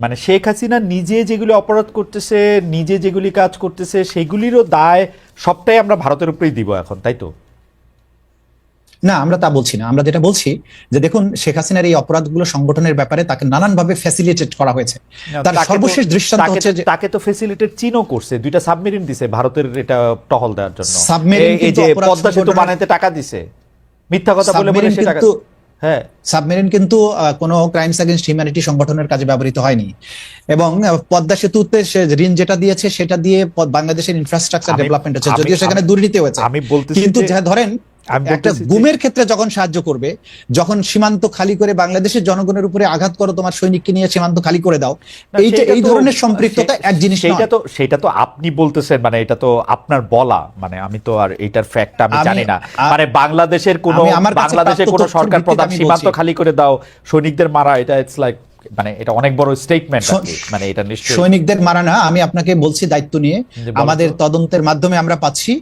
মানে শেখ হাসিনা নিজে যেগুলি অপরাধ করতেছে, নিজে যেগুলি কাজ করতেছে, সেগুলিরও দায় সবটাই আমরা ভারতের উপরেই দিব এখন, তাই তো? না, আমরা তা বলছি না। আমরা যেটা বলছি যে দেখুন, শেখ হাসিনার এই অপরাধগুলো সংগঠনের ব্যাপারে তাকে নানানভাবে ফ্যাসিলিটেট করা হয়েছে। তার সর্বশেষ দৃষ্টান্ত হচ্ছে যে তাকে তো ফ্যাসিলিটেট চীনও করছে, 2টা সাবমেরিন দিছে ভারতের এটা টহল দেওয়ার জন্য। সাবমেরিন এই যে পদ্মা সেতু বানাইতে টাকা দিছে, মিথ্যা কথা বলে বলে সে টাকা। হ্যাঁ, সাবমেরিন কিন্তু কোনো ক্রাইমস এগেইনস্ট হিউম্যানিটি সংগঠনের কাজে ব্যবহৃত হয়নি। এবং পদ্মা সেতুতে সে ঋণ যেটা দিয়েছে সেটা দিয়ে বাংলাদেশের ইনফ্রাস্ট্রাকচার ডেভেলপমেন্ট হচ্ছে, যদিও সেখানে দুর্নীতি হয়েছে। আমি বলতেছি কিন্তু ধরেন একটা গুমের ক্ষেত্রে যখন সাহায্য করবে, যখন সীমান্ত খালি করে বাংলাদেশের জনগণের উপরে আঘাত করো, তোমার সৈনিককে নিয়ে সীমান্ত খালি করে দাও, এই ধরনের সম্পৃক্ততা এক জিনিস নয়। সেটা তো আপনি বলতেছেন, মানে এটা তো আপনার বলা, মানে আমি তো আর এটার ফ্যাক্ট আমি জানি না। মানে বাংলাদেশের কোন সরকার প্রধান সীমান্ত খালি করে দাও, সৈনিকদের মারা, এটা ইটস লাইক, মানে এটা অনেক বড় স্টেটমেন্ট। মানে এটা নিশ্চয়ই সৈনিকদের মারা না, আমি আপনাকে বলছি দায়িত্ব নিয়ে। আমাদের তদন্তের মাধ্যমে আমরা পাচ্ছি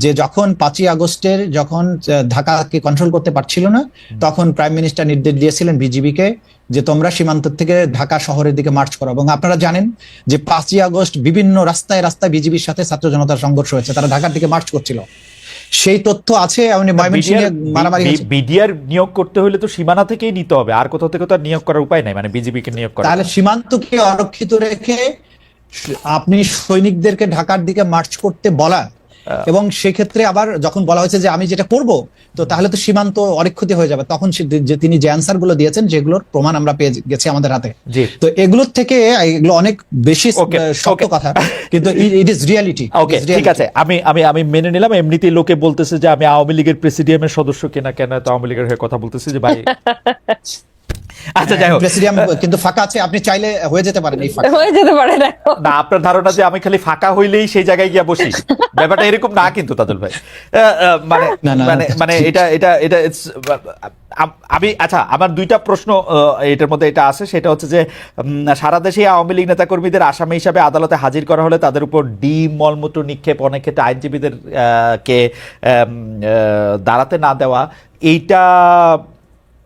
যে যখন 5ই আগস্টের যখন ঢাকাকে কন্ট্রোল করতে পারছিল না, তখন প্রাইম মিনিস্টার নির্দেশ দিয়েছিলেন বিজিবিকে যে তোমরা সীমান্ত থেকে ঢাকা শহরের দিকে মার্চ করো। এবং আপনারা জানেন যে 5ই আগস্ট বিভিন্ন রাস্তায় রাস্তায় বিজিবির সাথে ছাত্র জনতার সংঘর্ষ হয়েছে, তারা ঢাকার দিকে মার্চ করছিল। সেই তথ্য আছে। বিডিআর নিয়োগ করতে হলে তো সীমানা থেকেই নিতে হবে, আর কোথাও থেকে তো নিয়োগ করার উপায় নাই, মানে বিজিবিকে নিয়োগ করা। তাহলে সীমান্তকে অরক্ষিত রেখে আপনি সৈনিকদেরকে ঢাকার দিকে মার্চ করতে বলা, এবং সেক্ষেত্রে আবার যখন বলা হয়েছে যে আমি যেটা করব, তো তাহলে তো সীমান্ত অরক্ষিত হয়ে যাবে। তখন তিনি যে অ্যান্সার গুলো দিয়েছেন, যেগুলোর প্রমাণ আমরা পেয়ে গেছি আমাদের হাতে। তো এগুলোর থেকে এগুলো অনেক বেশি শক্ত কথা, কিন্তু ইট ইজ রিয়ালিটি। ঠিক আছে, আমি মেনে নিলাম। এমনিতেই লোকে বলতেছে যে আমি আওয়ামী লীগের প্রেসিডিয়ামের সদস্য কিনা, কেন তো আওয়ামী লীগের হয়ে কথা বলতেছি যে ভাই। আচ্ছা, যাই হোক, প্রেসিডিয়াম কিন্তু ফাঁকা আছে, আপনি চাইলে হয়ে যেতে পারেন। হয়ে যেতে পারে না, আপনার ধারণা যে আমি খালি ফাঁকা হইলেই সেই জায়গায় গিয়া বসি, ব্যাপারটা এরকম না কিন্তু তাজুল ভাই। মানে মানে মানে এটা এটা এটা আমি, আচ্ছা, আমার 2টা প্রশ্ন এটার মধ্যে এটা আছে। সেটা হচ্ছে যে সারা দেশে আওয়ামী লীগ নেতাকর্মীদের আসামি হিসাবে আদালতে হাজির করা হলে তাদের উপর ডিম মলমূত্র নিক্ষেপ, অনেক ক্ষেত্রে আইনজীবীদের কে দাঁড়াতে না দেওয়া, এইটা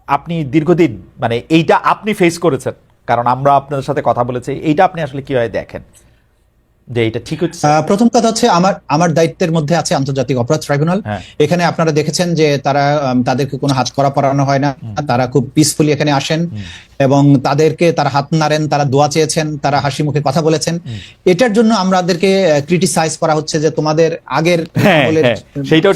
আপনি দীর্ঘদিন, মানে এইটা আপনি ফেস করেছেন, কারণ আমরা আপনাদের সাথে কথা বলেছি, এইটা আপনি আসলে কিভাবে দেখেন যে এটা ঠিক হচ্ছে? প্রথম কথা হচ্ছে আমার দায়িত্বের মধ্যে আছে আন্তর্জাতিক অপরাধ ট্রাইব্যুনাল। এখানে আপনারা দেখেছেন যে তাদেরকে কোনো হাত করা পড়ানো হয় না, তারা খুব পিসফুলি এখানে আসেন এবং তারা হাত নাড়েন, তারা দোয়া চেয়েছেন, তারা হাসি মুখে কথা বলেছেন। এটার জন্য আমাদেরকে ক্রিটিসাইজ করা হচ্ছে যে তোমাদের আগের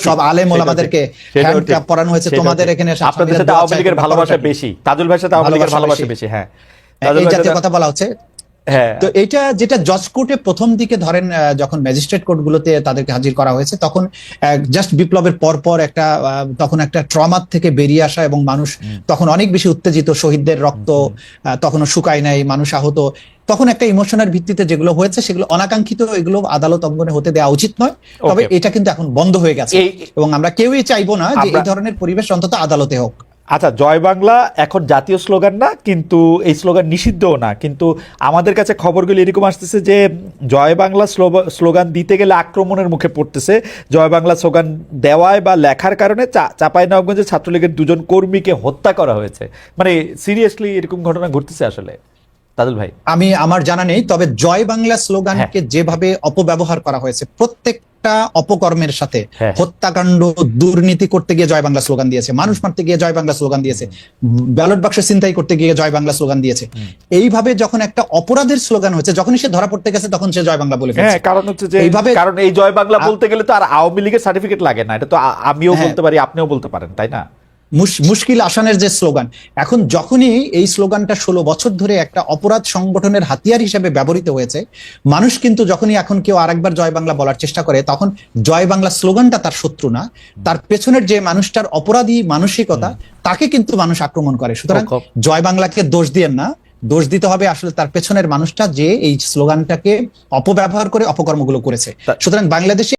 সব আলেম ওলামাদেরকে হ্যান্ড ক্লাব পড়ানো হয়েছে, তোমাদের এখানে আপনাদের সাথে আওয়ামী লীগের ভালোবাসা বেশি, তাজুল ভাইয়ের সাথে আওয়ামী লীগের ভালোবাসা বেশি। হ্যাঁ, এই জাতীয় কথা বলা হচ্ছে। তো এটা যেটা জজ কোর্টে প্রথম দিকে ধরেন যখন ম্যাজিস্ট্রেট কোর্টগুলোতে তাদেরকে হাজির করা হয়েছে, তখন জাস্ট বিপ্লবের পর একটা তখন একটা ট্রমার থেকে বেরিয়ে আসা, এবং মানুষ তখন অনেক বেশি উত্তেজিত, শহীদদের রক্ত তখনও শুকায় নাই, মানুষ আহত, তখন একটা ইমোশনের ভিত্তিতে যেগুলো হয়েছে সেগুলো অনাকাঙ্ক্ষিত, এগুলো আদালত অঙ্গনে হতে দেওয়া উচিত নয়। তবে এটা কিন্তু এখন বন্ধ হয়ে গেছে, এবং আমরা কেউই চাইবো না যে এই ধরনের পরিবেশ অন্তত আদালতে হোক। আচ্ছা, জয় বাংলা এখন জাতীয় স্লোগান না, কিন্তু এই স্লোগান নিষিদ্ধও না, কিন্তু আমাদের কাছে খবরগুলো এরকম আসতেছে যে জয় বাংলা স্লোগান দিতে গেলে আক্রমণের মুখে পড়তেছে। জয় বাংলা স্লোগান দেওয়ায় বা লেখার কারণে চাঁপাইনবাবগঞ্জে ছাত্রলীগের 2জন কর্মীকে হত্যা করা হয়েছে। মানে সিরিয়াসলি এরকম ঘটনা ঘটতেছে আসলে তাজুল ভাই? আমার জানা নেই, তবে জয় বাংলা স্লোগানকে যেভাবে অপব্যবহার করা হয়েছে, প্রত্যেকটা অপকর্মের সাথে, হত্যাকাণ্ড, দুর্নীতি করতে গিয়ে জয় বাংলা স্লোগান দিয়েছে, মানুষ মারতে গিয়ে জয় বাংলা স্লোগান দিয়েছে, ব্যালট বাক্স ছিনতাই করতে গিয়ে জয় বাংলা স্লোগান দিয়েছে। এইভাবে যখন একটা অপরাধের স্লোগান হয়েছে, যখনই সে ধরা পড়তে গেছে তখন সে জয় বাংলা বলে ফেলেছে। কারণ হচ্ছে যে কারণ এই জয় বাংলা বলতে গেলে তো আর আওয়ামী লীগের সার্টিফিকেট লাগে না, এটা তো আমিও বলতে পারি, আপনিও বলতে পারেন, তাই না? মুশকিল আসানের যে স্লোগান, এখন যখনই এই স্লোগানটা 16 বছর ধরে একটা অপরাধ সংগঠনের হাতিয়ার হিসেবে ব্যবহৃত হয়েছে, মানুষ কিন্তু যখনই এখন কেউ আরেকবার জয় বাংলা বলার চেষ্টা করে, তখন জয় বাংলা স্লোগানটা তার শত্রু না, তার পেছনের যে মানুষটার অপরাধী মানসিকতা, তাকে কিন্তু মানুষ আক্রমণ করে। সুতরাং জয় বাংলাকে দোষ দিয়েন না, দোষ দিতে হবে আসলে তার পেছনের মানুষটা, যে এই স্লোগানটাকে অপব্যবহার করে অপকর্মগুলো করেছে। সুতরাং বাংলাদেশে